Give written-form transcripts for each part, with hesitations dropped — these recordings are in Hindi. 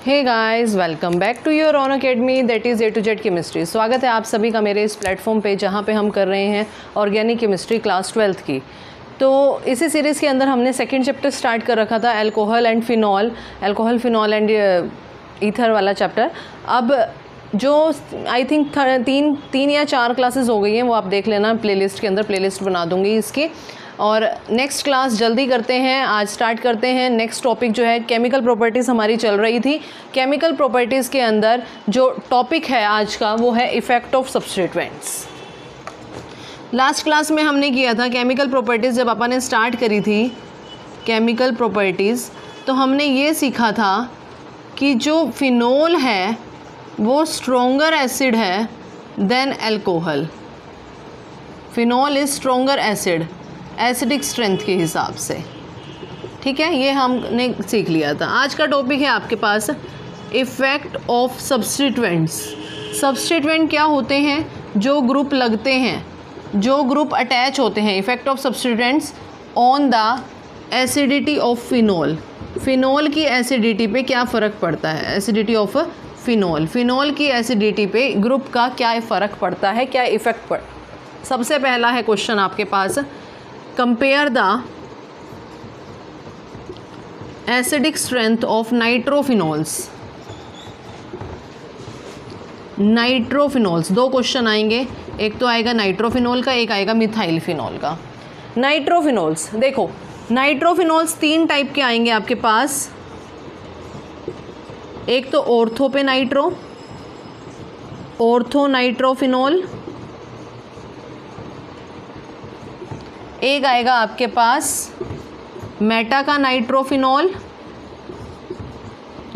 Hey guys, welcome back to your on academy that is A to Z chemistry. स्वागत है आप सभी का मेरे इस प्लेटफॉर्म पे जहाँ पे हम कर रहे हैं ऑर्गेनिक केमिस्ट्री क्लास 12th की। तो इसी सीरीज़ के अंदर हमने सेकंड चैप्टर स्टार्ट कर रखा था alcohol and phenol and ether वाला चैप्टर। अब जो आई थिंक तीन या चार क्लासेस हो गई हैं वो आप देख लेना प्लेलिस्ट के अंदर, प्लेलिस्ट बना दूंगी इसकी। और नेक्स्ट क्लास जल्दी करते हैं, आज स्टार्ट करते हैं। नेक्स्ट टॉपिक जो है केमिकल प्रॉपर्टीज़ हमारी चल रही थी। केमिकल प्रॉपर्टीज़ के अंदर जो टॉपिक है आज का वो है effect of substituents. Last class में हमने किया था केमिकल प्रॉपर्टीज़, जब अपन ने स्टार्ट करी थी केमिकल प्रॉपर्टीज़ तो हमने ये सीखा था कि जो फिनोल है वो स्ट्रोंगर एसिड है then alcohol. Phenol is stronger acid acidic strength के हिसाब से, ठीक है, ये हमने सीख लिया था। आज का टॉपिक है आपके पास इफ़ेक्ट ऑफ सब्स्टिट्यूएंट्स। सब्स्टिट्यूएंट क्या होते हैं? जो ग्रुप लगते हैं, जो ग्रुप अटैच होते हैं। Effect of substituents on the acidity of phenol. Phenol की एसिडिटी पे क्या फ़र्क पड़ता है? एसिडिटी ऑफ फिनोल की एसिडिटी पे ग्रुप का क्या फ़र्क पड़ता है, क्या इफ़ेक्ट पड़। सबसे पहला है क्वेश्चन आपके पास, compare the acidic strength of nitrophenols. Nitrophenols, दो क्वेश्चन आएंगे, एक तो आएगा नाइट्रोफिनोल का, एक आएगा मिथाइल फिनोल का। नाइट्रोफिनोल्स, देखो नाइट्रोफिनोल्स तीन टाइप के आएंगे आपके पास। एक तो ऑर्थो पे नाइट्रो, ऑर्थो नाइट्रोफिनोल। एक आएगा आपके पास मेटा का नाइट्रोफिनोल।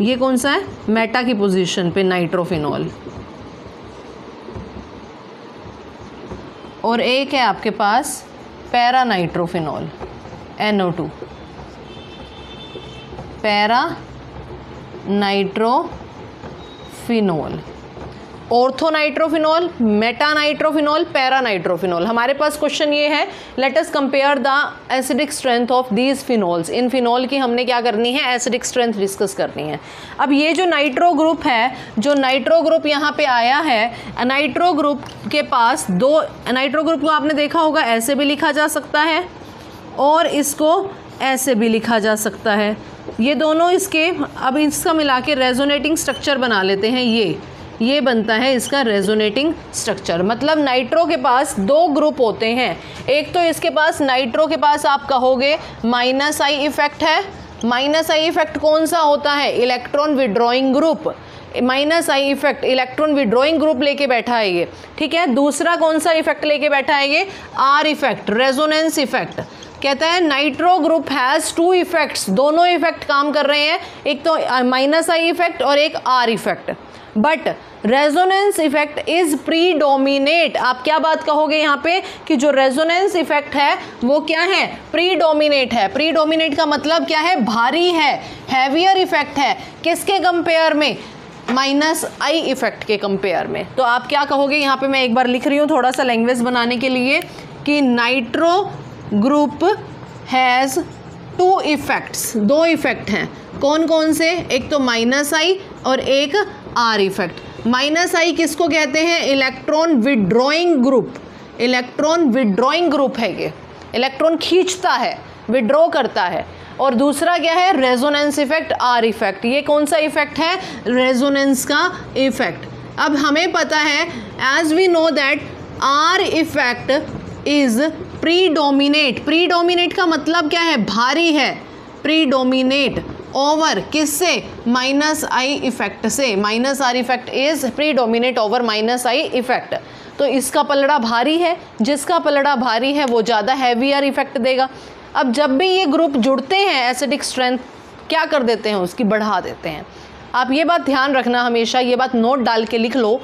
ये कौन सा है? मेटा की पोजीशन पे नाइट्रोफिनोल। और एक है आपके पास para nitrophenol, NO2। Para nitrophenol, ortho nitrophenol, meta nitrophenol, para nitrophenol. हमारे पास क्वेश्चन ये है, let us compare the acidic strength of these phenols. इन फिनोल की हमने क्या करनी है? एसिडिक स्ट्रेंथ डिस्कस करनी है। अब ये जो नाइट्रो ग्रुप है, जो नाइट्रो ग्रुप यहाँ पे आया है, नाइट्रो ग्रुप के पास दो, नाइट्रो ग्रुप को आपने देखा होगा ऐसे भी लिखा जा सकता है और इसको ऐसे भी लिखा जा सकता है। ये दोनों इसके, अब इसका मिला के रेजोनेटिंग स्ट्रक्चर बना लेते हैं। ये बनता है इसका रेजोनेटिंग स्ट्रक्चर। मतलब नाइट्रो के पास दो ग्रुप होते हैं। एक तो इसके पास नाइट्रो के पास आप कहोगे माइनस आई इफेक्ट है। माइनस आई इफेक्ट कौन सा होता है? Electron withdrawing group. Minus I effect electron withdrawing group लेके बैठा है ये, ठीक है। दूसरा कौन सा इफेक्ट लेके बैठा है ये? R effect, resonance effect. कहता है nitro group has two effects, दोनों इफेक्ट काम कर रहे हैं, एक तो माइनस आई इफेक्ट और एक are effect. But resonance effect is predominate. आप क्या बात कहोगे यहाँ पे कि जो रेजोनेंस इफेक्ट है वो क्या है? प्रीडोमिनेट है। प्रीडोमिनेट का मतलब क्या है? भारी है, हैवियर इफेक्ट है। किसके कंपेयर में? माइनस आई इफेक्ट के कंपेयर में। तो आप क्या कहोगे यहाँ पे? मैं एक बार लिख रही हूँ थोड़ा सा लैंग्वेज बनाने के लिए कि nitro group has two effects, दो इफेक्ट हैं। कौन कौन से? एक तो माइनस आई और एक आर इफेक्ट। माइनस आई किसको कहते हैं? Electron withdrawing group. Electron withdrawing group है ये, इलेक्ट्रॉन खींचता है, विड्रॉ करता है। और दूसरा क्या है? Resonance effect, are effect. ये कौन सा इफेक्ट है? रेजोनेंस का इफेक्ट। अब हमें पता है, as we know that R effect is predominate. Predominate का मतलब क्या है? भारी है। प्रीडोमिनेट ओवर किससे? माइनस आई इफेक्ट से। Minus R effect is predominate over minus I effect. तो इसका पलड़ा भारी है, जिसका पलड़ा भारी है वो ज़्यादा हैवियर इफेक्ट देगा। अब जब भी ये ग्रुप जुड़ते हैं एसिडिक स्ट्रेंथ क्या कर देते हैं? उसकी बढ़ा देते हैं। आप ये बात ध्यान रखना, हमेशा ये बात नोट डाल के लिख लो।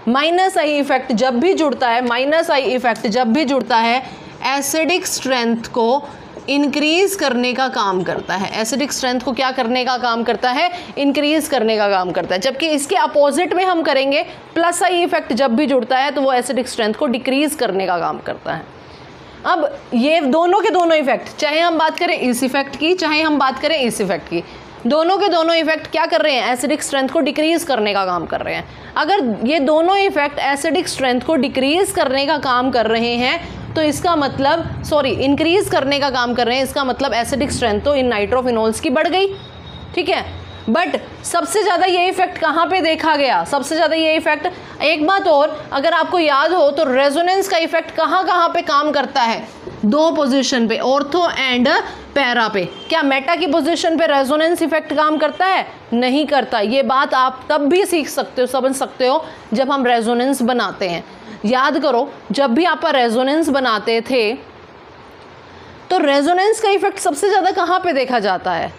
माइनस आई इफेक्ट जब भी जुड़ता है, माइनस आई इफेक्ट जब भी जुड़ता है, एसिडिक स्ट्रेंथ को इंक्रीज करने का काम करता है। एसिडिक स्ट्रेंथ को क्या करने का काम करता है? इंक्रीज करने का काम करता है। जबकि इसके अपोजिट में हम करेंगे, प्लस आई इफेक्ट जब भी जुड़ता है तो वो एसिडिक स्ट्रेंथ को डिक्रीज करने का काम करता है। अब ये दोनों के दोनों इफेक्ट, चाहे हम बात करें इस इफेक्ट की, चाहे हम बात करें इस इफेक्ट की, दोनों के दोनों इफेक्ट क्या कर रहे हैं, एसिडिक स्ट्रेंथ को डिक्रीज करने का काम कर रहे हैं। अगर ये दोनों इफेक्ट एसिडिक स्ट्रेंथ को डिक्रीज करने का काम कर रहे हैं तो इसका मतलब इंक्रीज करने का काम कर रहे हैं, इसका मतलब एसिडिक स्ट्रेंथ तो इन नाइट्रोफिनोल्स की बढ़ गई, ठीक है। बट सबसे ज़्यादा ये इफेक्ट कहाँ पे देखा गया, सबसे ज़्यादा ये इफेक्ट, एक बात और अगर आपको याद हो तो रेजोनेंस का इफेक्ट कहाँ कहाँ पे काम करता है, दो पोजीशन पे, ऑर्थो एंड पैरा पे। क्या मेटा की पोजीशन पे रेजोनेंस इफेक्ट काम करता है, नहीं करता। ये बात आप तब भी सीख सकते हो, समझ सकते हो जब हम रेजोनेंस बनाते हैं। याद करो जब भी आप रेजोनेंस बनाते थे तो रेजोनेंस का इफेक्ट सबसे ज़्यादा कहाँ पे देखा जाता है,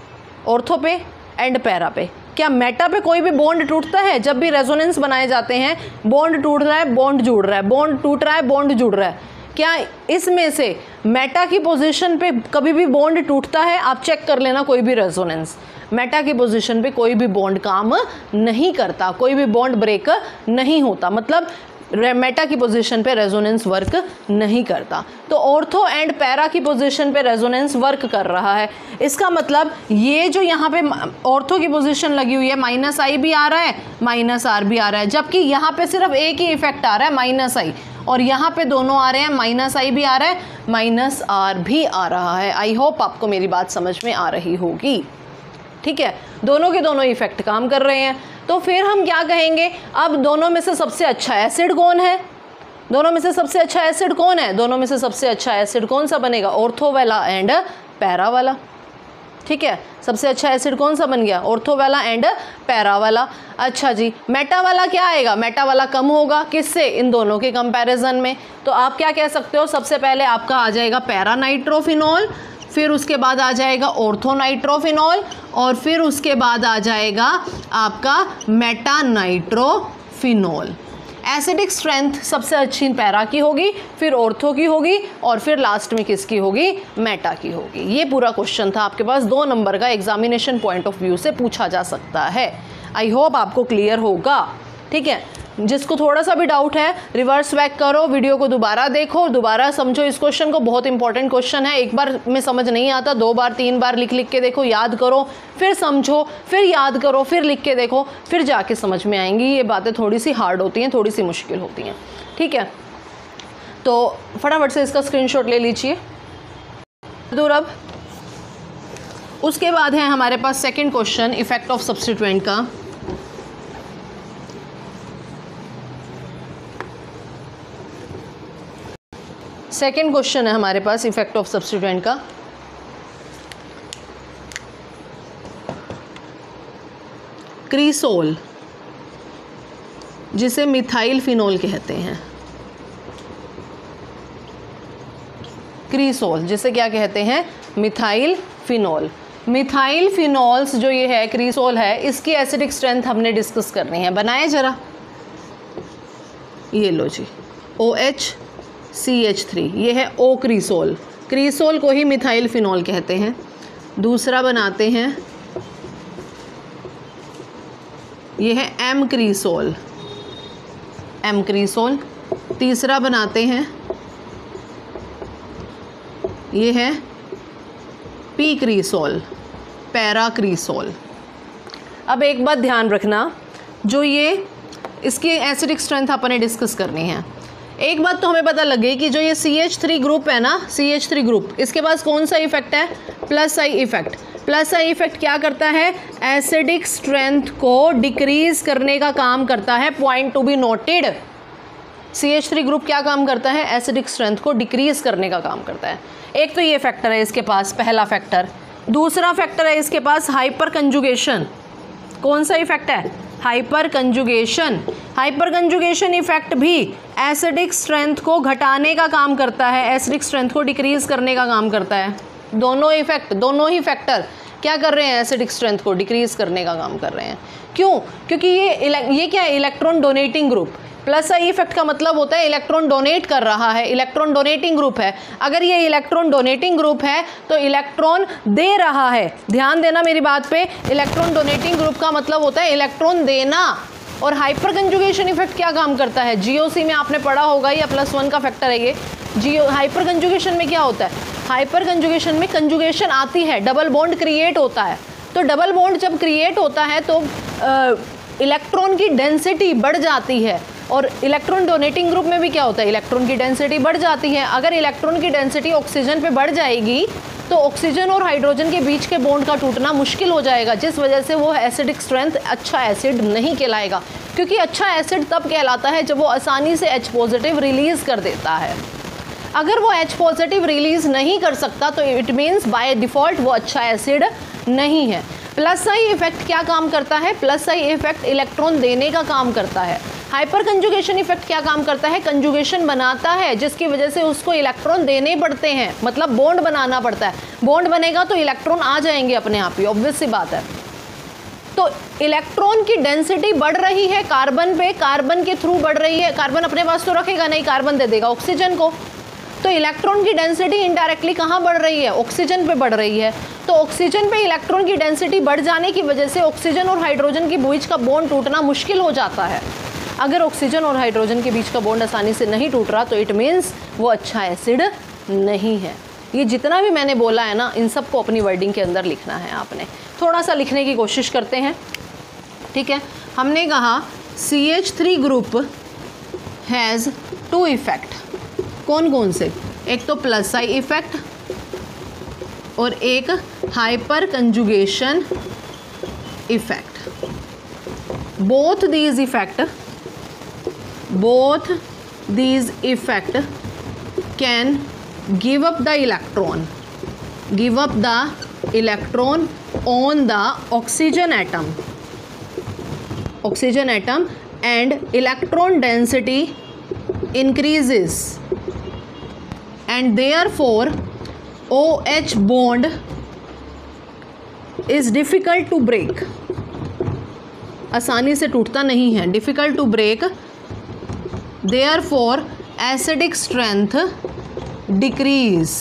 ऑर्थो पे एंड पैरा पे। क्या मेटा पे कोई भी बॉन्ड टूटता है, जब भी रेजोनेंस बनाए जाते हैं बॉन्ड टूट रहा है, बॉन्ड जुड़ रहा है, बॉन्ड टूट रहा है, बॉन्ड जुड़ रहा है, क्या इसमें से मेटा की पोजीशन पे कभी भी बॉन्ड टूटता है, आप चेक कर लेना कोई भी रेजोनेंस, मेटा की पोजीशन पे कोई भी बॉन्ड काम नहीं करता, कोई भी बॉन्ड ब्रेक नहीं होता, मतलब मेटा की पोजीशन पे रेजोनेंस वर्क नहीं करता। तो ऑर्थो एंड पैरा की पोजीशन पे रेजोनेंस वर्क कर रहा है। इसका मतलब ये जो यहाँ पे ऑर्थो की पोजीशन लगी हुई है -I भी आ रहा है, -R भी आ रहा है, जबकि यहाँ पे सिर्फ एक ही इफेक्ट आ रहा है -I, और यहाँ पे दोनों आ रहे हैं, -I भी आ रहा है, -R भी आ रहा है। आई होप आपको मेरी बात समझ में आ रही होगी, ठीक है। दोनों के दोनों इफेक्ट काम कर रहे हैं। तो फिर हम क्या कहेंगे, अब दोनों में से सबसे अच्छा एसिड कौन है, दोनों में से सबसे अच्छा एसिड कौन है, दोनों में से सबसे अच्छा एसिड कौन सा बनेगा, ऑर्थो वाला एंड पैरा वाला, ठीक है। सबसे अच्छा एसिड कौन सा बन गया, ऑर्थो वाला एंड पैरा वाला। अच्छा जी, मेटा वाला क्या आएगा, मेटा वाला कम होगा, किससे, इन दोनों के कंपैरिजन में। तो आप क्या कह सकते हो, सबसे पहले आपका आ जाएगा पैरा नाइट्रोफिनॉल, फिर उसके बाद आ जाएगा ऑर्थो नाइट्रोफिनॉल, और फिर उसके बाद आ जाएगा आपका मेटा नाइट्रोफिनॉल। एसिडिक स्ट्रेंथ सबसे अच्छी पैरा की होगी, फिर ऑर्थो की होगी, और फिर लास्ट में किसकी होगी, मेटा की होगी। ये पूरा क्वेश्चन था आपके पास, 2 नंबर का एग्जामिनेशन पॉइंट ऑफ व्यू से पूछा जा सकता है। आई होप आपको क्लियर होगा, ठीक है। जिसको थोड़ा सा भी डाउट है रिवर्स बैक करो, वीडियो को दोबारा देखो, दोबारा समझो इस क्वेश्चन को, बहुत इंपॉर्टेंट क्वेश्चन है। एक बार में समझ नहीं आता, 2 बार 3 बार लिख लिख के देखो, याद करो, फिर समझो, फिर याद करो, फिर लिख के देखो, फिर जाके समझ में आएंगी। ये बातें थोड़ी सी हार्ड होती हैं, थोड़ी सी मुश्किल होती हैं, ठीक है। तो फटाफट से इसका स्क्रीनशॉट ले लीजिए दूर। अब उसके बाद है हमारे पास second question effect of substituent का। सेकेंड क्वेश्चन है हमारे पास इफेक्ट ऑफ सब्स्टिट्यूएंट का। क्रीसोल, जिसे मिथाइल फिनोल कहते हैं, क्रीसोल जिसे क्या कहते हैं, मिथाइल फिनोल। मिथाइल फिनोल्स जो ये है, क्रीसोल है, इसकी एसिडिक स्ट्रेंथ हमने डिस्कस करनी है। बनाए जरा, ये लो जी, OHCH3, ये है ओ क्रीसोल, क्रीसोल को ही मिथाइल फिनोल कहते हैं। दूसरा बनाते हैं, ये है M क्रीसोल, M क्रीसोल। तीसरा बनाते हैं, ये है P क्रीसोल, पैरा क्रीसोल। अब एक बात ध्यान रखना, जो ये इसकी एसिडिक स्ट्रेंथ अपने डिस्कस करनी है। एक बात तो हमें पता लग गई कि जो ये CH3 ग्रुप है ना, CH3 ग्रुप, इसके पास कौन सा इफेक्ट है, +I इफेक्ट। +I इफेक्ट क्या करता है, एसिडिक स्ट्रेंथ को डिक्रीज करने का काम करता है। Point to be noted, CH3 group क्या काम करता है, एसिडिक स्ट्रेंथ को डिक्रीज करने का काम करता है। एक तो ये फैक्टर है इसके पास, पहला फैक्टर। दूसरा फैक्टर है इसके पास हाइपर कंजुगेशन। कौन सा इफेक्ट है, hyper conjugation. Hyper conjugation effect भी एसिडिक स्ट्रेंथ को घटाने का काम करता है, एसिडिक स्ट्रेंथ को डिक्रीज करने का काम करता है। दोनों इफेक्ट, दोनों ही फैक्टर क्या कर रहे हैं, एसिडिक स्ट्रेंथ को डिक्रीज करने का काम कर रहे हैं। क्यों, क्योंकि ये क्या है, electron donating group. +I effect का मतलब होता है इलेक्ट्रॉन डोनेट कर रहा है, इलेक्ट्रॉन डोनेटिंग ग्रुप है। अगर ये इलेक्ट्रॉन डोनेटिंग ग्रुप है तो इलेक्ट्रॉन दे रहा है। ध्यान देना मेरी बात पे, इलेक्ट्रॉन डोनेटिंग ग्रुप का मतलब होता है इलेक्ट्रॉन देना। और हाइपर कंजुगेशन इफेक्ट क्या काम करता है, GOC में आपने पढ़ा होगा, या +1 का फैक्टर है ये। हाइपर कंजुगेशन में क्या होता है, हाइपर कंजुगेशन में कंजुगेशन आती है, डबल बॉन्ड क्रिएट होता है। तो डबल बॉन्ड जब क्रिएट होता है तो इलेक्ट्रॉन की डेंसिटी बढ़ जाती है, और इलेक्ट्रॉन डोनेटिंग ग्रुप में भी क्या होता है, इलेक्ट्रॉन की डेंसिटी बढ़ जाती है। अगर इलेक्ट्रॉन की डेंसिटी ऑक्सीजन पे बढ़ जाएगी तो ऑक्सीजन और हाइड्रोजन के बीच के बॉन्ड का टूटना मुश्किल हो जाएगा, जिस वजह से वो एसिडिक स्ट्रेंथ अच्छा एसिड नहीं कहलाएगा, क्योंकि अच्छा एसिड तब कहलाता है जब वो आसानी से H पॉजिटिव रिलीज कर देता है। अगर वो H पॉजिटिव रिलीज नहीं कर सकता तो इट मीन्स बाय डिफ़ॉल्ट वो अच्छा एसिड नहीं है। प्लस आई इफेक्ट क्या काम करता है, प्लस आई इफेक्ट इलेक्ट्रॉन देने का काम करता है। हाइपर कंजुगेशन इफेक्ट क्या काम करता है, कंजुगेशन बनाता है, जिसकी वजह से उसको इलेक्ट्रॉन देने पड़ते हैं, मतलब बॉन्ड बनाना पड़ता है। बॉन्ड बनेगा तो इलेक्ट्रॉन आ जाएंगे अपने आप ही, ऑब्वियस सी बात है। तो इलेक्ट्रॉन की डेंसिटी बढ़ रही है कार्बन पे, कार्बन के थ्रू बढ़ रही है। कार्बन अपने पास तो रखेगा नहीं, कार्बन दे देगा ऑक्सीजन को। तो इलेक्ट्रॉन की डेंसिटी इनडायरेक्टली कहाँ बढ़ रही है, ऑक्सीजन पे बढ़ रही है। तो ऑक्सीजन पे इलेक्ट्रॉन की डेंसिटी बढ़ जाने की वजह से ऑक्सीजन और हाइड्रोजन के बीच का बॉन्ड टूटना मुश्किल हो जाता है। अगर ऑक्सीजन और हाइड्रोजन के बीच का बॉन्ड आसानी से नहीं टूट रहा तो इट मीन्स वो अच्छा एसिड नहीं है। ये जितना भी मैंने बोला है ना, इन सब को अपनी वर्डिंग के अंदर लिखना है। आपने थोड़ा सा लिखने की कोशिश करते हैं, ठीक है। हमने कहा CH3 ग्रुप हैज़ 2 इफेक्ट। कौन कौन से, एक तो प्लस आई इफेक्ट और एक hyper conjugation effect. Both these effect can give up the electron on the oxygen atom and electron density increases and therefore OH bond is difficult to break, आसानी से टूटता नहीं है, difficult to break, therefore acidic strength decrease.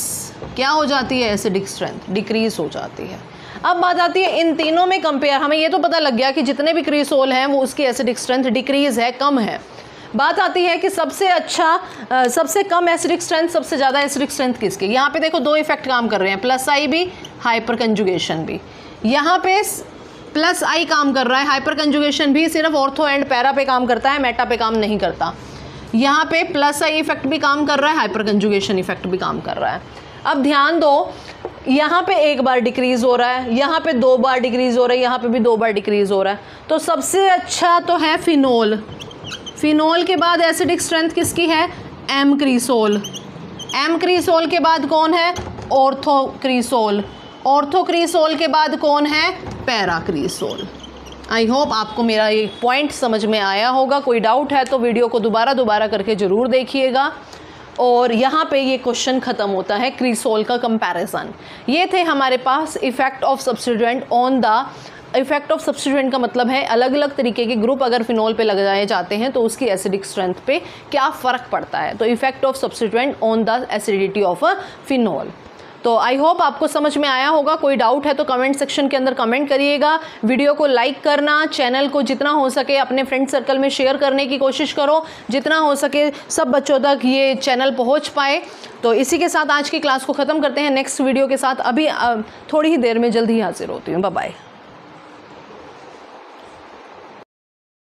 क्या हो जाती है, एसिडिक स्ट्रेंथ डिक्रीज हो जाती है। अब बात आती है इन तीनों में कंपेयर, हमें ये तो पता लग गया कि जितने भी क्रीसोल हैं वो उसकी एसिडिक स्ट्रेंथ डिक्रीज है, कम है। बात आती है कि सबसे अच्छा सबसे कम एसिडिक स्ट्रेंथ, सबसे ज़्यादा एसिडिक स्ट्रेंथ किसकी। यहाँ पे देखो 2 इफेक्ट काम कर रहे हैं, प्लस आई भी, हाइपर कंजुगेशन भी। यहाँ पे प्लस आई काम कर रहा है, हाइपर कंजुगेशन भी सिर्फ ऑर्थो एंड पैरा पे काम करता है, मेटा पे काम नहीं करता। यहाँ पे प्लस आई इफेक्ट भी काम कर रहा है, हाइपर कंजुगेशन इफेक्ट भी काम कर रहा है। अब ध्यान दो, यहाँ पे 1 बार डिक्रीज हो रहा है, यहाँ पे 2 बार डिक्रीज हो रहा है, यहाँ पे भी 2 बार डिक्रीज हो रहा है। तो सबसे अच्छा तो है फिनोल। फिनोल के बाद एसिडिक स्ट्रेंथ किसकी है, एम क्रीसोल। एम क्रीसोल के बाद कौन है, ऑर्थो क्रीसोल। ऑर्थो क्रीसोल के बाद कौन है, पैरा क्रीसोल। आई होप आपको मेरा ये पॉइंट समझ में आया होगा। कोई डाउट है तो वीडियो को दोबारा करके ज़रूर देखिएगा। और यहाँ पे ये क्वेश्चन ख़त्म होता है क्रीसोल का कंपैरिजन। ये थे हमारे पास effect of substituent on the effect of substituent का मतलब है अलग अलग तरीके के ग्रुप अगर फिनोल पे लगाए जाते हैं तो उसकी एसिडिक स्ट्रेंथ पे क्या फ़र्क पड़ता है। तो effect of substituent on the acidity of a phenol. तो आई होप आपको समझ में आया होगा। कोई डाउट है तो कमेंट सेक्शन के अंदर कमेंट करिएगा। वीडियो को लाइक करना, चैनल को जितना हो सके अपने फ्रेंड सर्कल में शेयर करने की कोशिश करो, जितना हो सके सब बच्चों तक ये चैनल पहुंच पाए। तो इसी के साथ आज की क्लास को ख़त्म करते हैं नेक्स्ट वीडियो के साथ। अभी थोड़ी ही देर में जल्द ही हाजिर होती हूँ। Bye bye.